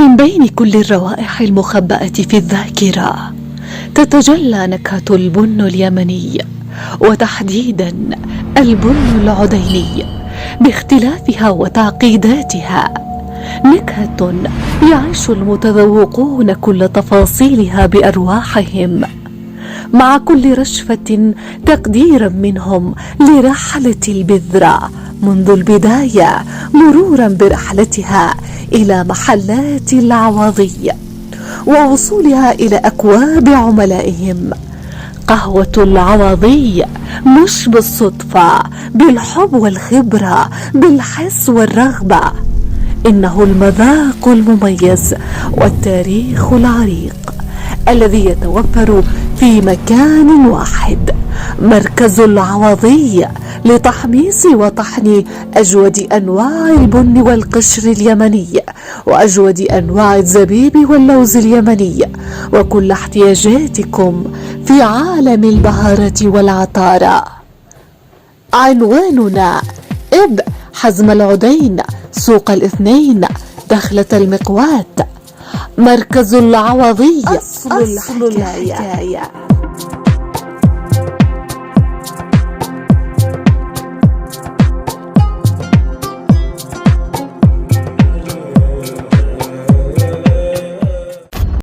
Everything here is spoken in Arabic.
من بين كل الروائح المخبأة في الذاكرة تتجلى نكهة البن اليمني، وتحديدا البن العديني باختلافها وتعقيداتها. نكهة يعيش المتذوقون كل تفاصيلها بأرواحهم، مع كل رشفة تقديرا منهم لرحلة البذرة منذ البداية، مرورا برحلتها إلى محلات العوضي ووصولها إلى أكواب عملائهم. قهوة العوضي مش بالصدفة، بالحب والخبرة، بالحس والرغبة. إنه المذاق المميز والتاريخ العريق الذي يتوفر في مكان واحد، مركز العوضي، لتحميص وطحن أجود أنواع البن والقشر اليمني، وأجود أنواع الزبيب واللوز اليمني، وكل احتياجاتكم في عالم البهارة والعطارة. عنواننا: إب حزم العدين، سوق الاثنين، دخلة المقوات. مركز العوضي، أصل الحكاية.